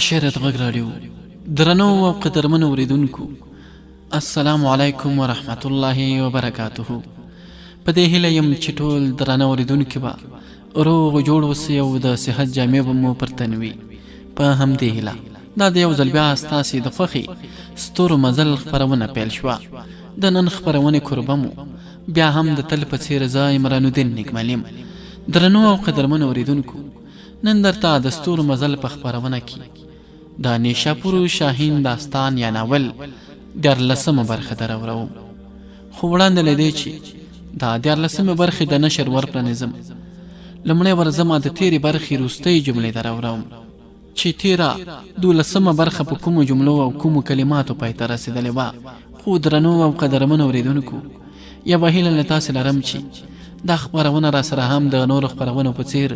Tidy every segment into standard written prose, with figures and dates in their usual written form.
د شعر غږ راډیو درنو او قدرمنو اوریدونکو السلام علیکم ورحمت الله وبرکاته. په دې هیله یم چې ټول درنو اوریدونکي به روغ جوړ اوسئ او د صحت جامې به مو پر تن وي. په همدې هیله دا د یو ځل بیا ستاسې د خوښې ستورو مزل خپرونه پیل شوه. د نن خپرونې کوربه مو بیا هم د تل په څېر زه عمران الدین نیکمل یم. درنو او قدرمنو اوریدونکو، نن درته د ستورو مزل په خپرونه کې د نیشاپور شاهین داستان یا ناول 14مه برخه دراوړم. خو وړاندې له دې چې دا 14مه برخې د نشر ورپرانیزم، لومړی ورځم د تېرې برخې وروستۍ جملې دراوړم چې تېره 12مه برخه په کومو جملو او کومو کلماتو پای ته رسېدلې وه. خو درنو او قدرمنو اوریدونکو، یوه هیله له تاسې لرم چې دا خپرونه را سره هم د نورو خپرونو په څېر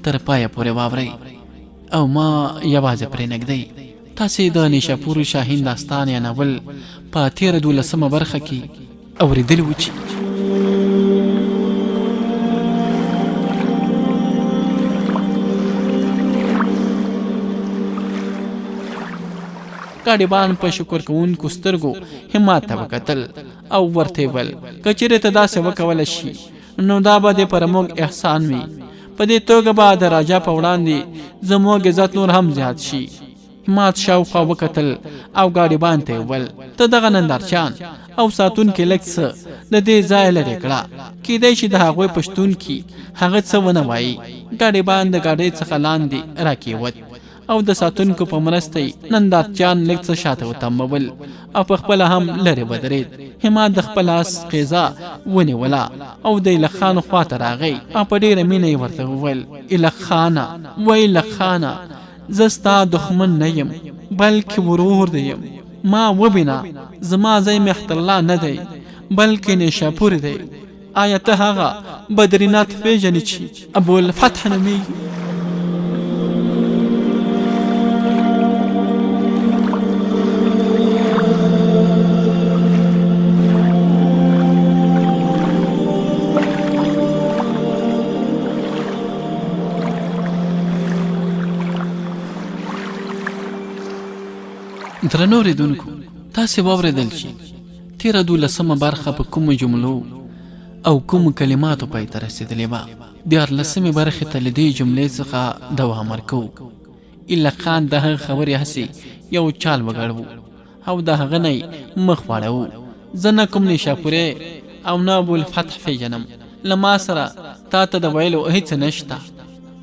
تر پایه پورې واورئ او ما یوازې پرېنږدئ. تاسې د نیشاپور شاهین داستان یا ناول په تېره 12مه برخه کې اورېدلي وو چې ګاډیبان په شکر کوونکو سترګو همت ته وکتل او ورته ویل که چېرې ته داسې وکولی شي نو دا به دې پر موږ احسان وي. په دې توګه به د راجا په وړاندې زموږ عزت نور هم زیات شي. همت شاوخوا وکتل او ګاډیبان ته یې ویل ته دغه نندارچیان او ساتونکي لږ څه د دې ځایه لرې کړه، کیدای شي د هغوی پښتونکي هغه څه ونه وایي. ګاډیبان د ګاډۍ څخه لاندې راکېوت او د ساتونکو په مرسته یې نندارچیان لږ څه شاته وتمبول او په خپله هم لرې ودرېد. همت د خپل آس قیزه ونیوله او د ایلک خان خواته راغی او په ډېره مینه یې ورته وویل ایلک خانه و ایلک خانه، زه ستا دښمن نه یم بلکې ورور دی یم. ما وبینه زما ځای مهت الله نه دی بلکې نیشاپور دی. آیا ته هغه بدرینات پېژنې چې ابوالفتح نومیږي؟ درنو اوریدونکو، تاسې واورېدل چې تېره 12مه برخه په کومو جملو او کومو کلماتو پای ته رسېدلې وه. 14مې برخې ته له دې جملې څخه دوام ورکوو. ایلک خان د هغه خبرې هسې یو چال وګړوو او د هغه نه یې مخ واړوو. زه نه کوم نیشاپوری او نه ابوالفتح پېژنم، له ما سره تا ته د ویلو هېڅ نشته.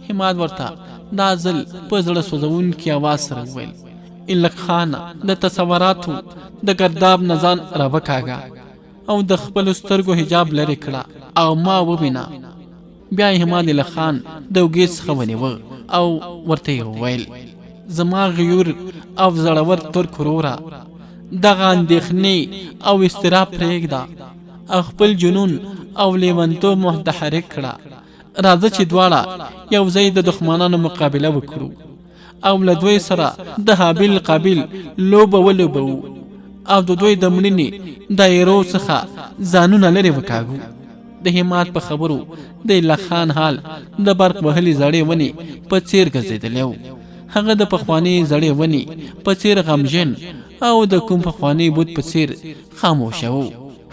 همت ورته دا ځل په زړه سوځونکي اواز سره وویل ایلک خانه، د تصوراتو د ګرداب نه ځان راوکاږه او د خپلو سترګو حجاب لرې کړه او ما ووینه. بیا یې همت ایلک خان د اوږې څخه ونیوه او ورته یې وویل زما غیور او زړور ترک وروره، دغه اندېښنې او اضطراب پرېږده او خپل جنون او لیونتوب متحرک کړه. راځه چې دواړه یو ځای د دښمنانو مقابله وکړو او له دوی سره د حابیل قابیل لوبه ولوبوو او د دوی د مړینې دایرو څخه ځانونه لرې وکاږو. د همت په خبرو د ایلک خان حال د برق وهلې زړې ونې په څېر ګرځېدلی و. هغه د پخوانۍ زړې ونې په څېر غمژن او د کوم پخواني بت په څېر خاموشه و.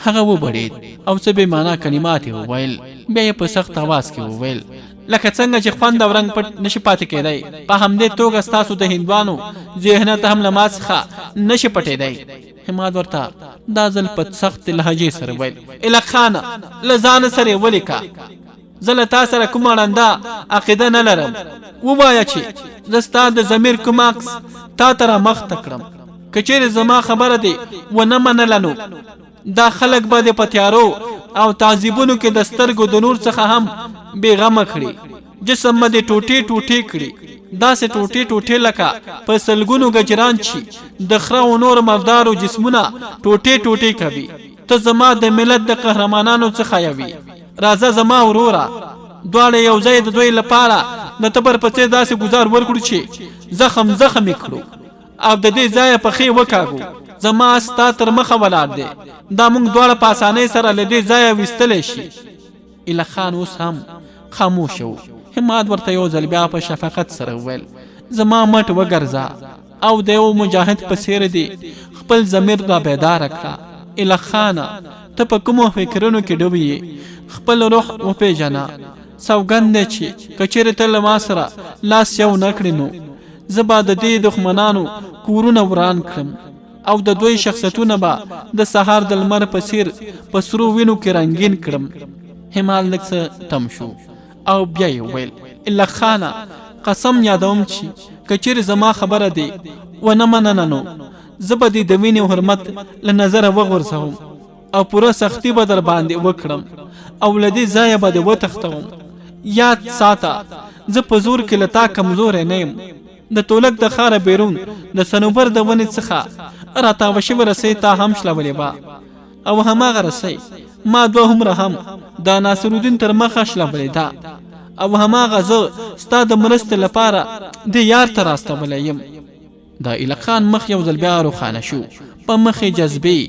هغه وبړېد او څه بې معنا کلمات یې وویل. بیا یې په سخت اواز کې وویل لکه څنګه چې خوند او رنګ پټ نشي پاتې کېدی، په همدې توګه ستاسو د هندوانو ذهنیت هم له ما څخه نشي پټېدی. همت ورته دا ځل په سخت لهجې سره ویل ایلک خانه، له ځان سره یې ولیکه زه له تا سره کومه ړنده عقیده نه لرم. ووایه چې زه ستا د ضمیر کوم عکس تا ته رامخته کړم. که چېرې زما خبره دې ونه منله نو دا خلک به دې په تیارو او تعذیبونو کې د سترګو د نور څخه هم بېغمه کړي. جسم به دې ټوټې ټوټې کړي، داسې ټوټې ټوټې لکه په سلګونو ګجران چې د خره او نور مردارو جسمونه ټوټې ټوټې کوي. ته زما د ملت د قهرمانانو څخه یوې. راځه زما وروره، دواړه یو ځای د دوی لپاره د تبر په څېر داسې ګزار ورکړو چې زخم یې کړو او د دې ځایه پښې وکاږو. زما ستا تر مخه ولاړ دی، دا موږ دواړه په اسانۍ سره له دې ځایه ویستلی شي. ایلک خان اوس هم خاموشه و. همت ورته یو ځل بیا په شفقت سره وویل زما مټ وګرځه او د یو مجاهد په څیر دی خپل ضمیر را بیدار کړه. الهی خانه ته په کومو فکرونو کې ډوب یې خپل روح وپېژنه. سوګند دی چې که چېرې ته له ما سره لاس یو نه کړې نو زه به د دې دښمنانو کورونه وران کړم او د دوی شخصیتونه به د سهار د لمر په څیر په سرو وینو کې رنګین کړم. همال لږ څه تم شو او بیا یې وویل الهی خانه قسم یادوم چې که چېرې زما خبره دی ونه مننه نو زه به دې د وینې حرمت له نظره وغورځوم او پوره سختي به در باندې وکړم او له دې ځایه به دې وتښتوم. یاد ساته زه په زور کې له تا کمزوری نه یم. د تولک د ښاره بیرون د صنوبر د ونې څخه راتاوه شوې رسۍ تا هم شلولې به او هماغه رسۍ ما دوهمره هم د ناصرالدین تر مخه شلولې ده او هماغه زه ستا د مرستې لپاره د یار ته راستولی یم. د ایله خان مخ یو ځل بیا روښانه شو، په مخ یې جذبې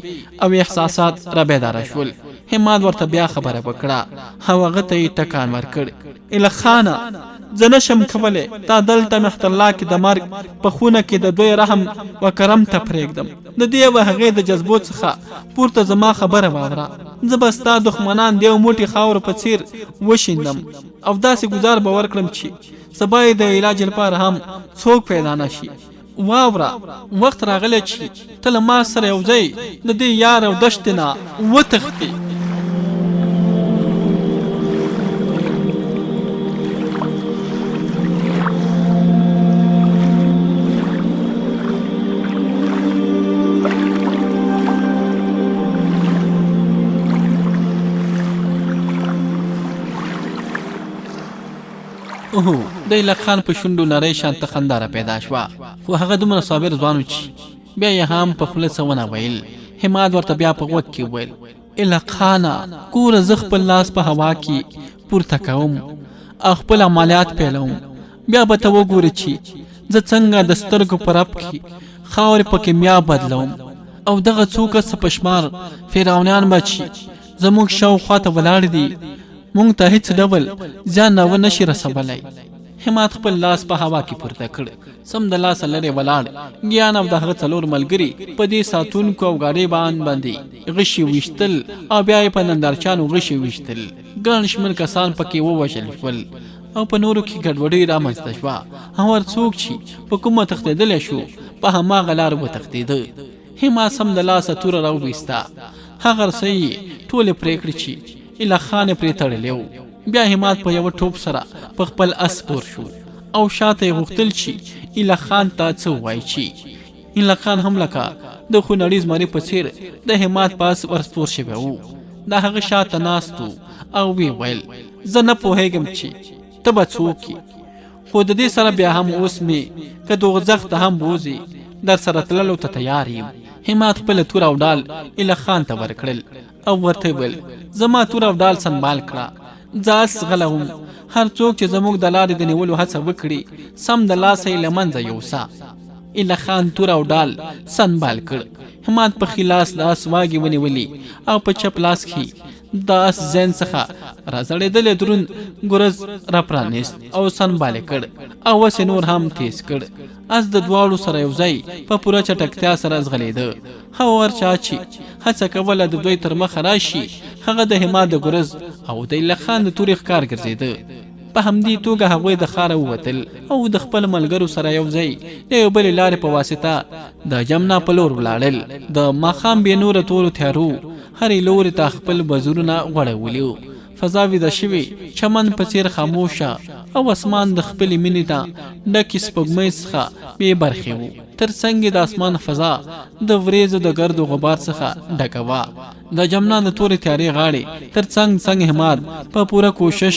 او احساسات را بیداره شول. هماد ورته بیا خبره وکړه او هغه ته یې ټکان ورکړ. ایله خانه زه نشم کولی تا دلته محت الله کې د مرګ په خونه کې د دوی رحم و کرم ته پرېږدم. د دې و هغې د جذبو څخه پورته زما خبره واوره. زه به ستا دښمنان د یو موټي خاورو په څیر وشیندم او داسې ګزار به ورکړم چې سبا یې د علاج لپاره هم څوک پیدا نه شي. واوره وخت راغلی چې ته له ما سره یو ځای د دې یار او دښتې نه وتښتې. د ایله خان په شونډو نری شانته خندا را پیدا شوه، خو هغه دومره صابر ځوان و چې بیا یې هم په خوله څه ونه ویل. هماد ورته بیا په غوږ کې وویل ایله خانه ګوره زه خپل لاس په هوا کې پورته کوم او خپل عملیات پیلوم، بیا به ته وګورې چې زه څنګه د سترګو په رپ کې خاورې په کیمیا بدلوم او دغه څو کسه په شمار فرعونیان به چې زموږ شاوخوا ته ولاړ دي مونږ ته هیڅ ډول زیان نه ونشي رسولی. هماد خپل لاس په هوا کې پورته کړ، سم د لاسه لرې ولاړ. ګیان او د هغه څلور ملګري په دې ساتونکو او ګاډیبان باندې غشي ویشتل او بیا یې په نندارچیانو غشي ویشتل. ګڼ شمېر کسان پکې ووژل شول او په نورو کې ګډوډي رامنځته شوه. هر څوک چې په کومه تښتېدلی شو په هماغه لار وتښتېده. هماد سم د لاسه توره راوویسته، هغه رسۍ یې ټولې پرې کړې چې ایله خان یې پرې تړلی و. بیا هماد په یوه ټوپ سره په خپل اس سپور شو او شاته یې غوښتل چې ایله خان ته څه ووایي. چې ایله خان هم لکه د خونړي زمري په څېر د هماد په اس ورسپور شوی و. د هغه شاته ناست و او ویې ویل زه نه پوهېږم چې ته به څوک یې، خو د دې سره بیا هم اوس مې که دوغځخ ته هم بوځې در سره تللو ته تیار یم. هماد خپله توره او ډال ایله خان ته ورکړل او ورته ویل زما توره او ډال سنبال کړه، زه اس غلوم، هر څوک چې زموږ د لارې د نیولو هڅه وکړي سم د لاسه یې له منځه یوسه. ایله خان توره او ډال سنبال کړ. هماد په ښي لاس د اس واګې ونیولې او په چپ لاس کې د اس زین څخه راځړېدلی دروند ګرز را پرانیست او سنبال یې کړ او اوس یې نور هم تیز کړ. اس د دواړو سره یو ځای په پوره چټکتیا سره ځغلېده. هر چا چې هڅه کوله د دوی تر مخه راشي هغه د هماد د ګرز او د ایله خان د تورې ښکار ګرځېده. په همدې توګه هغوی د ښاره ووتل او د خپل ملګرو سره یو ځای د یو بلې لارې په واسطه د جمنا په لور ولاړل. د ماښام بې نوره تورو تیارو هرې لورې ته خپل وزرونه غوړولي وو. فضا ویده شوې چمن په څېر خاموشه او اسمان د خپلې مینې نه ډکې سپوږمۍ څخه بې برخې و. تر څنګ د اسمان فضا د وریځو د ګرد و غبار څخه ډکه وه. د جمنا د تورې تیارې غاړې تر څنګ هماد په پوره کوشش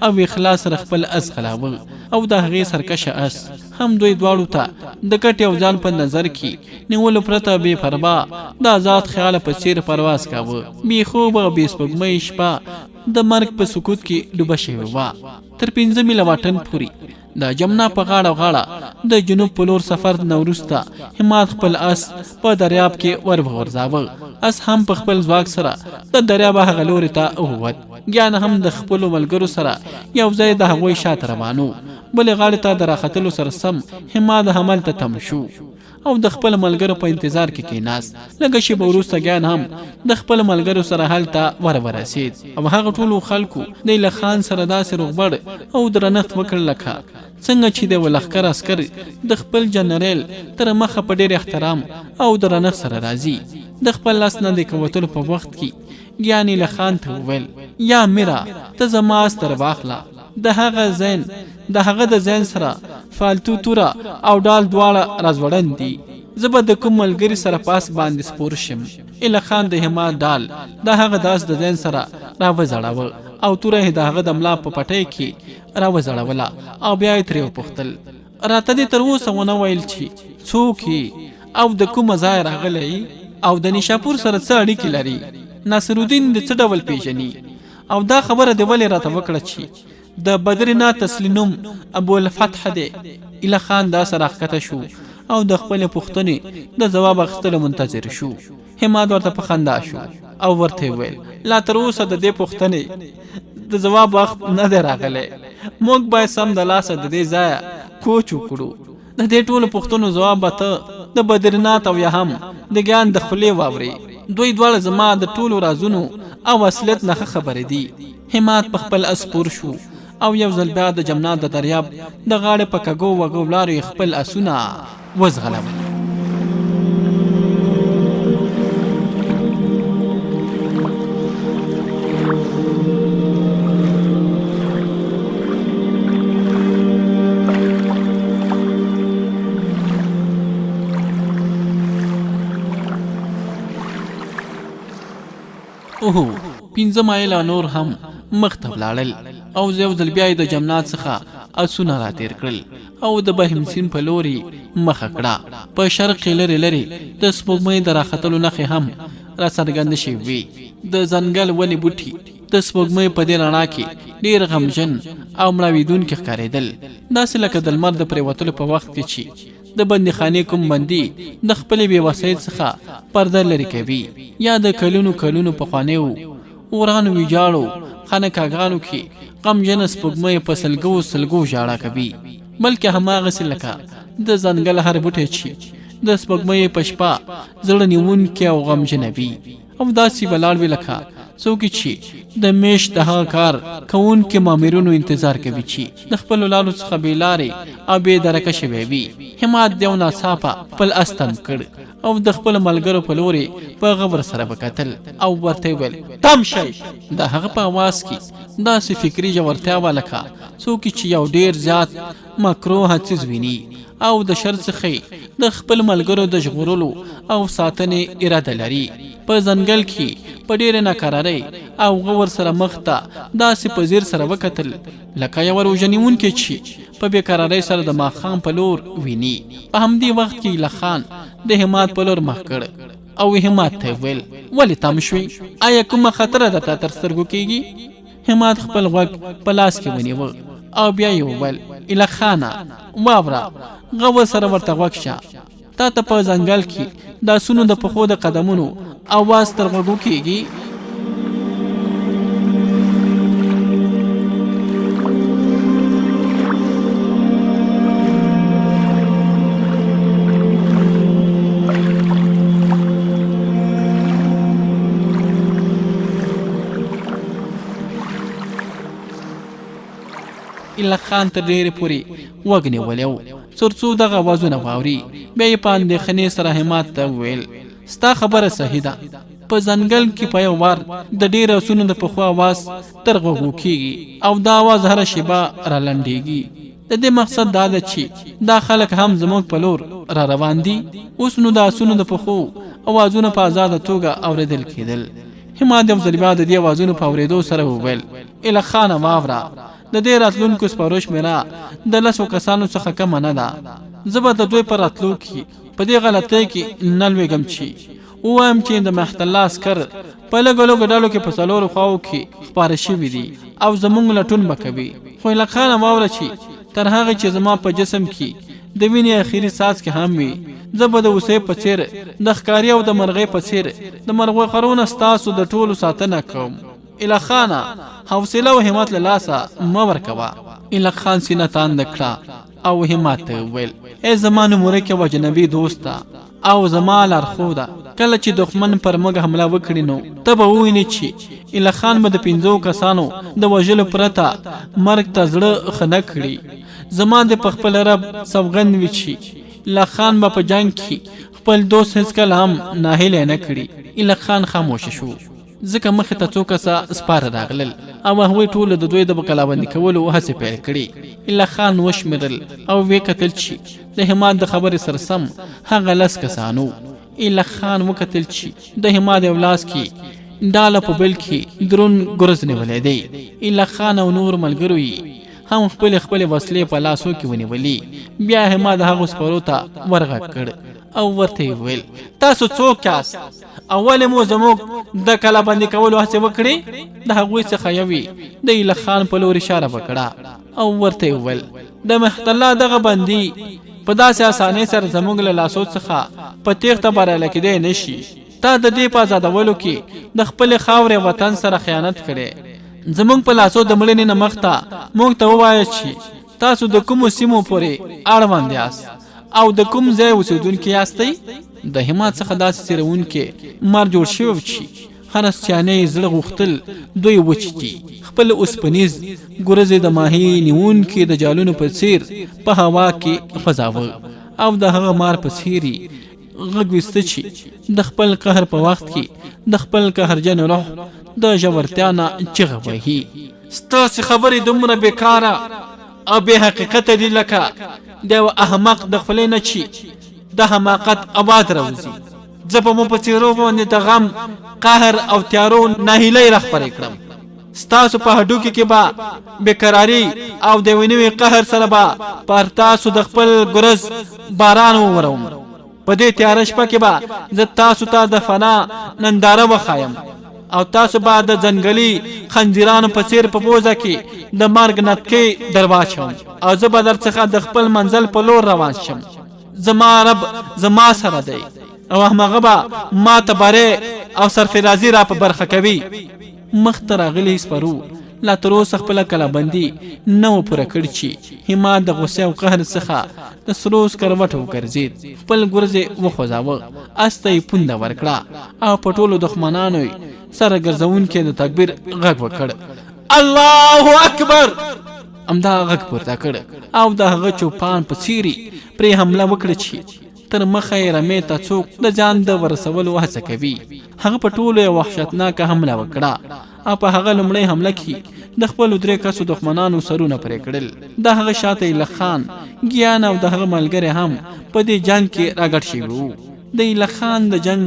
او اخلاص سره خپل اس غلاوه او د هغې سرکشه اس هم دوی دواړو ته د کټ یو ځان په نظر کې نیولو پرته بې پروا د آزاد خیاله په څېر پرواز کاوه. بې خوبه او بې سپوږمۍ شپه د مرګ په سکوت کې ډوبه شوې وه. تر 5 میله واټن پورې د جمنا په غاړه د جنوب په لور سفر نه وروسته هماد خپل اس په دریاب کې ور وغورځاوه. اس هم په خپل ځواک سره د دریاب هغه لوري ته ووت ګیان هم د خپلو ملګرو سره یو ځای د هغوی شاته روانو. بلې غاړې ته د راختلو سره سم حماد همالته تم شو او د خپل ملګرو په انتظار کې کېناست. لږه شېبه وروسته ګیان هم د خپل ملګرو سره هلته ورسېد او هغه ټولو خلکو د ایله خان سره داسې روغبړ او درنښت وکړ لکه څنګه چې د ولښکر عسکر د خپل جنرال تر مخه په ډېر احترام او درنښت سره راځي. د خپل لاس نه د کوتلو په وخت کې ګیان ایله خان ته وویل: یا میرا، ته زما اس تر واخله. د هغه د زین سره فالتو توره او ډال دواړه رازوړن دي. زه به د کوم ملګري سره پاس باندې سپور شم. ایله خان د حماد ډال د هغه داس د زین سره راوځړاوه او توره یې د هغه د ملا په پټۍ کې راوځړوله او بیا یې ترې وپوښتل: راته دې تر اوسه ونه ویل چې څوک او د کومه ځای راغلی او د نیشاپور سره څه اړیکې لري؟ ناصرالدین د څه ډول پیژني؟ او دا خبره دې ولې راته وکړه چې د بدرنات اصلي نوم ابوالفتح دی؟ ایله خان دا سره راښکته شو او د خپلې پوښتنې د ځواب اخیستلو منتظر شو. حماد ورته په خندا شو او ورته ویل: لا تر اوسه د دې پوښتنې د ځواب وخت نه دی راغلی. موږ باید سم د لاسه د دې ځایه کوچ وکړو. د دې ټولو پوښتنو ځواب به ته د بدرنات او یا هم د ګیان د خولې واورې. دوی دواړه زما د ټولو رازونو او اصلیت نه خبرې دي. حماد په خپل اس سپور شو او یو ځل بیا د جمنا د دریاب د غاړې په کږو وږو لارو خپل اسونه وځغلول. اوهو 5 مایله نور هم مخته ولاړل او یو ځل بیا د جمنات څخه اسونه راتېر کړل او د بهم سیند په لوري مخه کړه. په شرق کې لرې لرې د سپوږمۍ د راختلو نښې هم راڅرګندې شوې. د ځنګل ونې بوټي د سپوږمۍ په دې رڼا کې ډېر غمجن او مړاویدونکي ښکارېدل، داسې لکه د لمر د پرېوتلو په وخت کې چې د بندیخانې کوم بندي د خپلې بېوسۍ څخه پرده لرې کوي، یا د کلونو کلونو پخوانیو ورانو ویجاړو خانقاګانو کې غمجنه سپوږمۍ په سلګو ژاړه کوي. بلکې هماغسې لکه د ځنګل هر بوټی چې د سپوږمۍ په شپه زړه نیونکی او غمجنه وي، او داسې ولاړ وي لکه څوک چې د میاشت د هغه کار کوونکي مامورینو انتظار کوي چې د خپلو لارو څخه بې لارې او بې درکه شوی وي. حماد یو ناڅاپه خپل اس تم کړ او د خپلو ملګرو په لورې په غور سره وکتل او ورته ویل: تم شئ. د هغه په اواز کې داسې فکري ژورتیا وه لکه څوک چې یو ډېر زیات مکروه څیز ویني او د شر څخه د خپل ملګرو د ژغورلو او ساتنې اراده لري. په ځنګل کې په ډېرې ناکرارۍ او غور سره مخ ته داسې په ځیر سره وکتل لکه یو روژه نیونکی چې په بېقرارۍ سره د ماښام په لور ویني. په همدې وخت کې ایله خان د حماد په لور مخ کړ او حماد ته ویل: ولې تم شوې؟ آیا کومه خطره درته تر سترګو کېږي؟ حماد خپل غوږ په لاس کې ونیوه او بیا یې وویل: ایله خانه، واوره، غور سره ورته غوږ شه. تا ته په ځنګل کې د اسونو د پښو د قدمونو اواز تر غوږو کېږي؟ ایله خان تر ډېرې پورې غوږ نیولی و تر څو دغه اوازونه واوري. بیا یې په اندېښنې سره حماد ته وویل: ستا خبره صحیح ده. په ځنګل کې په یو وار د ډېرو اسونو د پښو اواز تر غوږو کېږي او دا اواز هره شېبه رالنډېږي. د دې مقصد دا ده چې دا خلک هم زموږ په لور را روان دي. اوس نو د اسونو د پښو اوازونه په ازاده توګه اورېدل کېدل. حماد یو ځل بیا د دې اوازونو په اورېدو سره وویل: ایله خانه، واوره، د دې راتلونکو سپارو شمېره د 10 کسانو څخه کمه نه ده. زه به د دوی په راتلو کې په دې غلطۍ کې نه لوېږم چې ووایم چې د مهد الله عسکر په لږو لږو ډلو کې په 4 خواو کې خپاره شوي دي او زموږ لټون به کوي. خو ایله خانه، واوره چې تر هغه چې زما په جسم کې د وینې اخري ساز کې هم وي، زه به د اوسۍ په څېر د ښکاري او د مرغۍ په څېر د مرغو خرونه ستاسو د ټولو ساتنه کوم. اله خانه حوصله او همت له لاسه مه ورکوه. اله خان سینه تاند کړه او همت ته وویل ای زما نومورکې و اجنبي دوسته او زما لارښوده، کله چې دښمن پر موږ حمله وکړي نو ته به ووینې چې اله خان به د 5 کسانو د وژلو پرته مرګ ته زړه ښه نه کړي. زما د په خپل رب سوګند وي چې اله خان به په جنګ کې خپل دوست هېڅکله هم ناهیلی نه کړي. اله خان خاموشه شو ځکه مخې ته 2 کسه سپاره راغلل او هغوی ټولو د دوی د کلابندي کولو هڅې پیل کړي. اله خان وشمېرل او ویې کتل چې د همت د خبرې سره سم هغه 10 کسانو. اله خان وکتل چې د همت یو لاس کې ډاله په بل کې درون ګرز نیولی دی. اله خان او نور ملګرو یې هم خپلې وسلې په لاسو کې ونیولې. بیا همت هغو سپرو ته ورغږ کړ او ورته یې وویل تاسو څوک یاست؟ اول مو زموږ د کلابندي کولو هڅې وکړې؟ د هغوی څخه یوې د اله خان په لور اشاره وکړه او ورته یې وویل د مهد الله دغه بندي په داسې اسانۍ سره زموږ له لاسو څخه په تیښته بریالی کېدی نه شي. تا د دې په ازادولو کې د خپلې خاورې وطن سره خیانت کړی. زموږ په لاسو د مړینې نه مخته موږ ته ووایه چې تاسو د کومو سیمو پورې اړوند یاست او د کوم ځای اوسېدونکي یاستئ؟ د همت څخه داسې څېرونکي مار جوړ شوی چې هرسچانۍ زړه غوښتل دوی وچیږي. خپل اوسپنیز ګرزې د ماهي نیونکي د جالونو په څېر په هوا کې خوځاوه او د هغه مار په څېر یې غږ ویسته چې د خپل قهر په وخت کې د خپل قهرجن روح د ژورتیا نه چغه وهي. ستاسې خبرې دومره بېکاره او بې حقیقته دي لکه د یو احمق د خولې نه چې د حماقت اواز راوځي. زه به مو په څېرو باندې د غم قهر او تیارو ناهیلۍ راخپرې کړم. ستاسو په هډوکي کې به بېقراري او د یوې نوي قهر سره به پر تاسو د خپل ګرز باران ووروم. په دې تیاره شپه کې به زه تاسو ته د فنا ننداره وښایم او تاسو به د ځنګلي خنځیرانو په څېر په پوزه کې د مرګ نتکۍ در واچوم او زه به در څخه د خپل منزل په لور روان شم. زما رب زما سره دی او همغه به ما ته بری او سرفرازي را په برخه کوي. مخ ته راغلي سپرو لا تر اوسه خپله کلابندي نه و پوره کړې چې همت د غوسې او قهر څخه د سرو سکروټو وګرځېد. خپل ګرز یې وخوځاوه، اس ته یې پونده ورکړه او په ټولو دښمنانو یې سره ګرځونکي د تکبیر غږ وکړ. الله اکبر! همدا غږ پورته کړ او د هغه چوپان په څېر پرې حمله وکړه چې تر مخه یې رمې ته څوک د ځان د ورسولو هڅه کوي. هغه په ټولو یې وحشتناکه حمله وکړه او په هغه لومړۍ حمله کې د خپلو 3 کسو دښمنانو سرونه پرې کړل. د هغه شاته اله خان، ګیان او د هغه ملګری هم په دې جنګ کې راګډ شوي وو. د اله خان د جنګ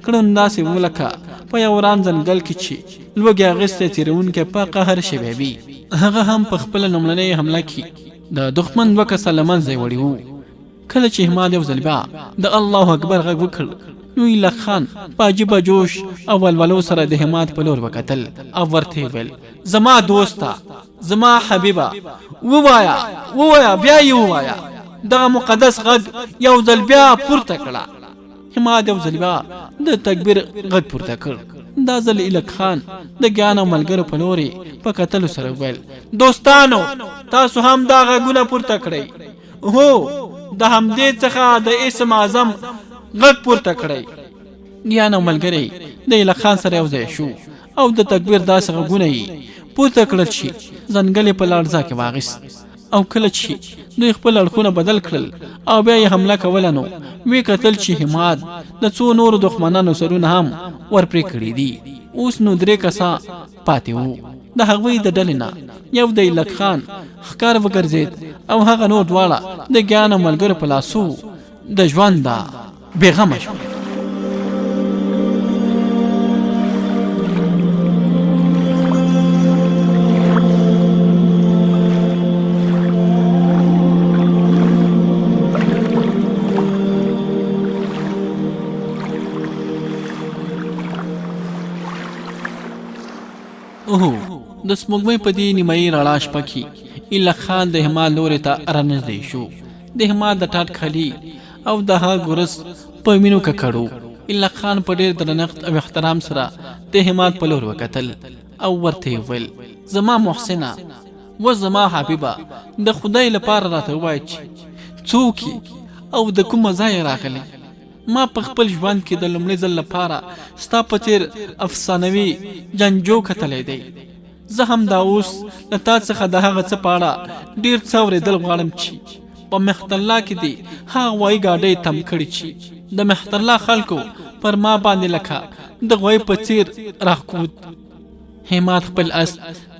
کړنو داسې و لکه په یو وران ځنګل کې چې لوږې اخیستی تېروونکی په قهر شوی وي. هغه هم په خپله لومړنۍ حمله کې د دښمن 2 کسه له منځه یې وړي وو. کله چې همت یو ځل بیا د الله اکبر غږ وکړ نو اله خان په عجیبه جوش او ولولو سره د همت په لور وکتل او ورته یې ویل زما دوسته، زما حبیبه، ووایه بیا یې ووایه. دغه مقدس غږ یو ځل بیا پورته کړه. همت یو ځل بیا د تکبیر غږ پورته کړ. دا ځل اله خان د ګیان او ملګرو په لور په کتلو سره ویل دوستانو تاسو هم دا غږونه پورته کړئ. هو، د همدې څخه د اسم اعظم غږ پورته کړئ. ګیان او ملګری د اله خان سره یو ځای شو او د تکبیر داسې غږونه یې پورته کړل چې ځنګل یې په لړزه کې واخیست. او کله چې دوی خپل اړخونه بدل کړل او بیا یې حمله کوله نو وی کتل چې همت د څو نورو دښمنانو سرونه هم ورپرې کړي دي. اوس نو 3 کسه پاتې وو. د هغوی د ډلې نه یو د اله خان ښکار وګرځېد او هغه نور دواړه د ګیان او ملګرو په لاسو د ژونده بېغمه شول. د سپوږمۍ په دې نیمایي رڼا شپه کې اله خان د همت لوري ته رانږدې شو. د همت د ټاټ خالي او د هغه ګرز په وینو ککړو. اله خان په ډېر درنښت او احترام سره د همت په لور وکتل او ورته ویل زما محسنه و زما حبیبه د خدای لپاره راته ووایه چې څوک او د کومه ځای راغلی. ما په خپل ژوند کې د لومړي ځل لپاره ستا په څېر افسانوي جنجو کتلی دی. زه هم دا اوس له تا څخه د هغه څه په اړه ډېر څه اورېدل غواړم چې په مهترالله کې دې هغه غوایي ګاډۍ تم کړي چې د مهترالله خلکو پر ما باندې لکه د غوایي په څېر راښکود. همات خپل اس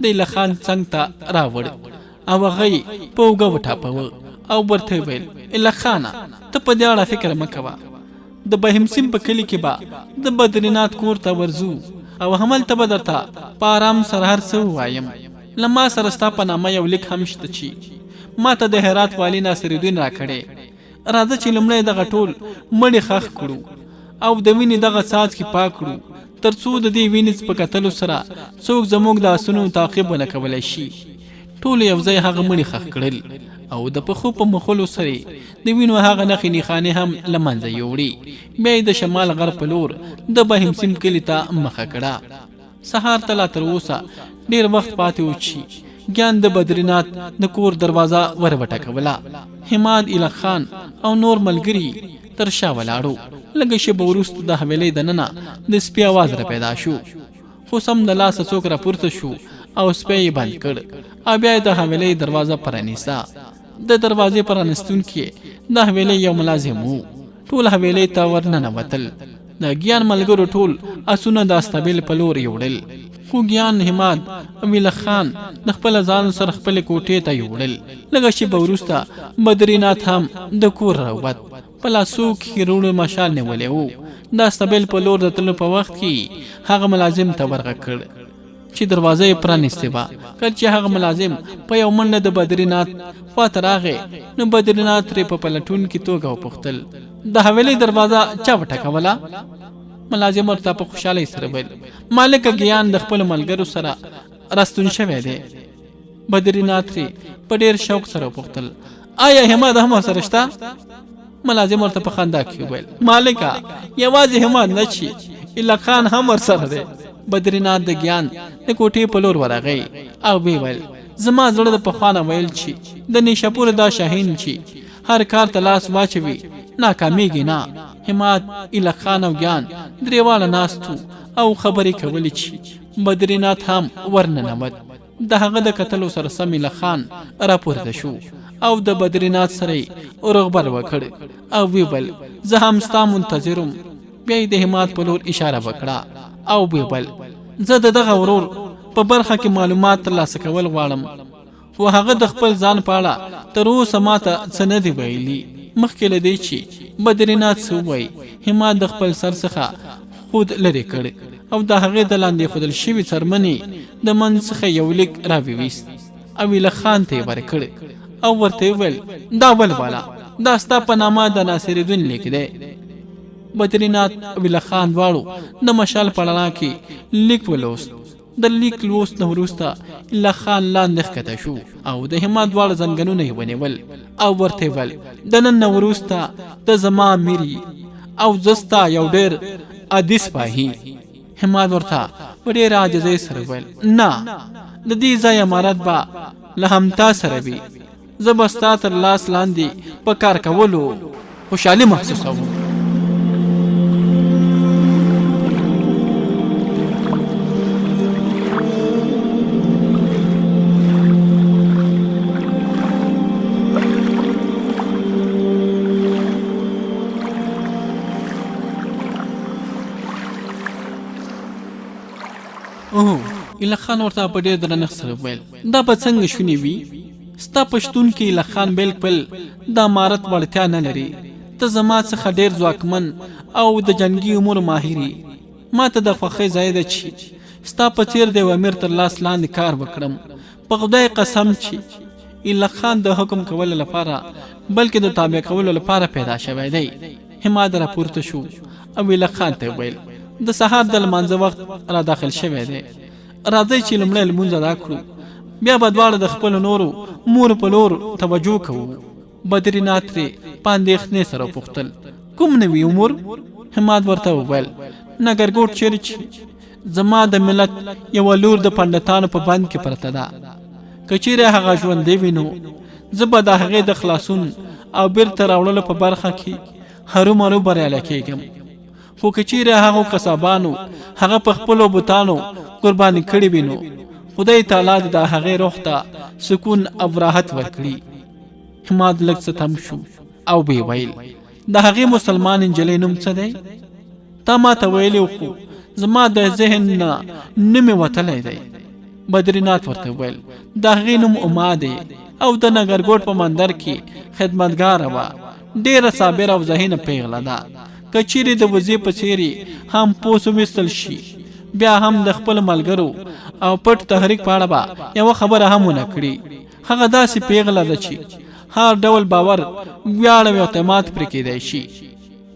د ایله خان څنګ ته راوړ او هغه یې په اوږه وټاپوه او ورته ویل ایله خانه ته په دې اړه فکر مه کوه. د بهیم سیم په کلي کې به د بدرینات کور ته ورځو او هملته به درته په ارام سره هر څه ووایم. له ما سره ستا په نامه یو لیک هم شته چې ما ته د هرات والي ناصرالدین راکړی. راځه چې لومړی دغه ټول مړي ښخ کړو او د وینې دغه څاڅکي پاک کړو تر څو د دې وینې په کتلو سره څوک زموږ د آسونو تعقیب ونه کولی شي. ټول یو ځای هغه مړي ښخ کړل او د پښو په مخلو سره د وینو هغه نښې نښانې هم له منځه یوړې. بیا یې د شمال غرب په لور د بهیم سیم کلي ته مخه کړه. سهار ته لا تر اوسه ډېر وخت پاتې و چې ګیان د بدرینات د کور دروازه ور وټکوله. هماد ایله خان او نور ملګري تر شا ولاړو. لږه شېبه وروسته د حویلۍ دننه د سپي اواز را پیدا شو، خو سم د لاسه څوک راپورته شو او سپی یې بند کړ او بیا یې د حویلۍ دروازه پرانیسته. د دروازې پرانستونکي د حویلۍ یو ملازم و. ټول حویلۍ ته ورننوتل. د ګیان ملګرو ټول اسونه د استابل په لور یوړل، خو ګیان هماد او ایله خان د خپل ځان سره خپل کوټې ته یوړل. لږه شېبه وروسته بدرینات هم د کور راووت. په لاسو کې روڼ مشال نیولی و. د استابل په لور د تلو په وخت کې هغه ملازم ته ورغږ کړ چې دروازه یې پرانیستې وه. کله چې هغه ملازم په یو منډه د بدرینات خواته راغی نو بدرینات ترې په پلټونکې توګه وپوښتل د حویلۍ دروازه چا وټکوله؟ ملازم ورته په خوشحالۍ سره ویل مالکه ګیان د خپلو ملګرو سره راستون شوی دی. بدرینات ترې په ډېر شوق سره وپوښتل آیا هماد هم ورسره شته؟ ملازم ورته په خندا کې وویل مالکه یوازې هماد نه چې ایله خان هم ورسره دی. بدرینات د ګیان د کوټې په لور ورغی او ویې ویل زما زړه د پخوا نه ویل چې د نیشاپور دا شاهین چې هر کار ته لاس واچوي ناکامیږي نه. هماد ایله خان او ګیان درېواله ناست او خبرې کولې چې بدرینات هم ورننوت. د هغه د کتلو سره سم ایله خان راپورته شو او د بدرینات سره یې روغبر وکړ او ویې ویل زه هم ستا منتظرم. بیا یې د هماد په لور اشاره وکړه او ویې ویل زه د دغه ورور په برخه کې معلومات ترلاسه کول غواړم، خو هغه د خپل ځان په اړه تر اوسه ماته څه نه دي ویلي. مخکې له دې چې بدرینات څه ووایي هماد د خپل سر څخه خود لرې کړ او د هغې د لاندې ایښودل شوي څرمنې د منځ څخه یو لیک راویویست او ایله خان ته یې ورکړ او ورته یې ویل دا ولوله، دا ستا په نامه د ناصرالدین لیک دی. بدرینات او ایله خان دواړو د مشال په رڼا کې لیک ولوست. د لیک لوست نه وروسته ایله خان لاندې ښکته شو او د هماد دواړه زنګنونه یې ونیول او ورته یې ویل د نن نه وروسته د زما میري او زه ستا یو ډېر عادي سپاهي. هماد ورته په ډېرې عاجزۍ سره ویل نه، د دې ځای امارت به له همتا سره وي. زه به ستا تر لاس لاندې په کار کولو خوشحالي محسوسوم. اوه ایله خان ورته په ډېر درنښت سره ویل دا به څنګه شونې وي؟ ستا په شتون کې ایله خان بالکل د امارت وړتیا نه لري. ته زما څخه ډېر ځواکمن او د جنګي امورو ماهر یې. ما ته د خوښۍ ځای ده چې ستا په څېر د یو امیر تر لاس لاندې کار وکړم. په خدای قسم چې ایله خان د حکم کولو لپاره بلکې د تابع کولو لپاره پیدا شوی دی. هماد راپورته شو او ایله خان ته ویل د سهار د لمانځه وخت را داخل شوی دی، راځئ چې لومړی لمونځ ادا کړو، بیا به دواړه د خپلو نورو مور په لور توجه کوو. بدرینات ترې په اندېښنې سره وپوښتل کوم نوي امور؟ هماد ورته وویل نګرګوټ چیرې چې زما د ملت یو لور د پنډتانو په بند کې پرته ده. که چیرې هغه ژوندی وي نو زه به د هغې د خلاصون او بیرته راوړلو په برخه کې هرومرو بریالی کېږم. خو که چیرې هغو قصابانو هغه په خپلو بوتانو قرباني کړي وي نو خدای تعالی د هغې روح ته سکون او راحت ورکړي. حماد لږ څه تم شو او ویې ویل د هغې مسلمان نجلۍ نوم څه دی؟ تا ما ته ویلی خو زما د ذهن نه مې وتلی دی. بدرینات ورته ویل د هغې نوم اما دی او د نګرګوټ په مندر کې خدمتګاره وه. ډېره صابره او ذهینه پیغله ده. که چیرې د وزې په څېرې هم پوس وویستل شي بیا هم د خپل ملګرو او پټ تحریک په اړه به یوه خبره هم ونه کړي. هغه داسې پیغله ده چې هر ډول باور ویاړ او اعتماد پرې کېدی شي.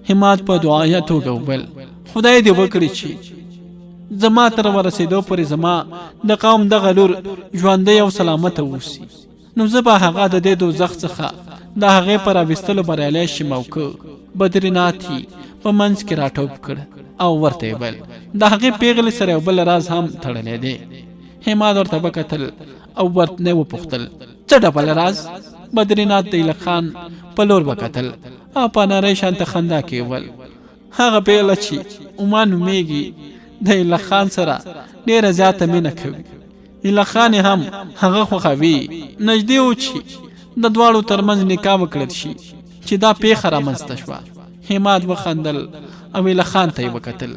حماد په دعایه توګه وویل خدای دې وکړي چې زما تر ورسېدو پورې زما د قوم دغه لور ژوندی او سلامته اوسي، نو زه به هغه د دې دوزخ څخه د هغې په راویستلو بریالی شم. او که بدرینات یې په منځ کې راټوپ کړ او ورته یې ویل د هغې پیغلې سره یو بل راز هم تړلی دی. حماد ورته وکتل او ورته وپوښتل څه ډول راز؟ بدرینات د ایله خان په لور وکتل او په نرۍ شانته خندا کې ویل هغه پیغله چې اما نومیږي د ایله خان سره ډېره زیاته مینه کوي. ایله خان هم هغه خوښوي. نږدې و چې د دواړو ترمنځ نکاح وکړل شي چې دا پیښه رامنځته شوه. حماد وخندل او ایله خان ته یې وکتل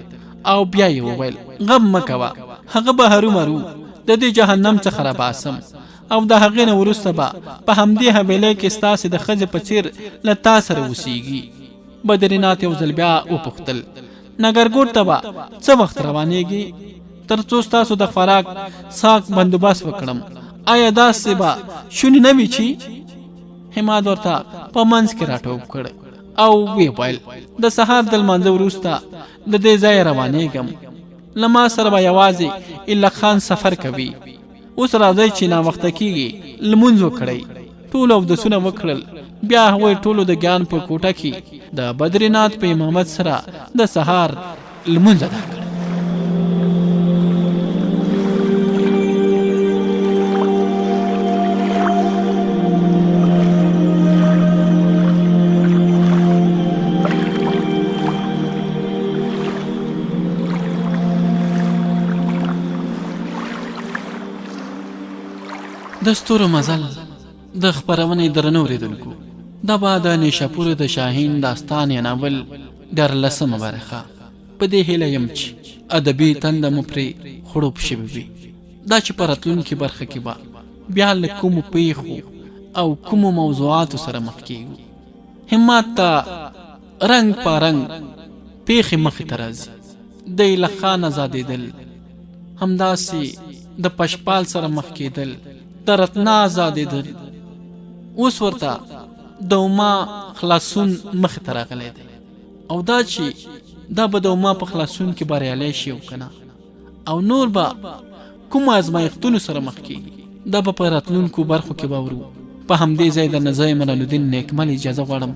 او بیا یې وویل غم مه کوه، هغه به هرومرو د دې جهنم څخه راباسم او د هغې نه وروسته به په همدې حویلۍ کې ستاسې د ښځې په څېر له تا سره اوسیږي. بدرینات یو ځل بیا وپوښتل نګرګوټ ته به څه وخت روانېږي تر څو ستاسو د خوراک ساک بندوبست وکړم؟ آیا داسې به شونې نه وي چې؟ حماد ورته په منځ کې راټوپ کړ او ویې ویل د سهار د لمانځه وروسته د دې ځایه روانېږم. له ما سره به یوازې ایله خان سفر کوي. اوس راځئ چې ناوخته کېږي لمونځ وکړئ. ټولو اودسونه وکړل. بیا هغوی ټولو د ګیان په کوټه کې د بدرینات په امامت سره د سهار لمونځ ادا کړ. د ستورو مزل د خپرونې درنو اوریدونکو، دا به د نیشاپور د شاهین داستان یا ناول 14مه برخه. په دې هیله یم چې ادبي تنده مو پرې خړوب شوې وي. دا چې په راتلونکې برخه کې به بیا له کومو پیښو او کومو موضوعاتو سره مخ کېږو. همت ته رنګ په رنګ پیښې مخې ته راځي. د ایله خان ازادېدل، همداسې د پشپال سره مخ کېدل، د رتنا ازادېدل، اوس ورته د اما خلاصون مخې ته راغلی دی. او دا چې دا به د اما په خلاصون کې بریالی شي او که نه، او نور به کومو ازمایښتونو سره مخ کېږي، دا به په راتلونکو برخو کې به اورو. په همدې ځای د نه زه منالالدین نیکمل اجازه غواړم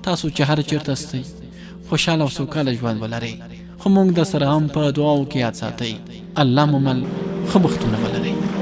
تاسو چې هر چېرته استئ خوشحاله او سوکاله ژوند ولرئ، خو موږ در سره هم په دعاو کې یاد ساتئ. الله مو مل ښه بختونه ولرئ.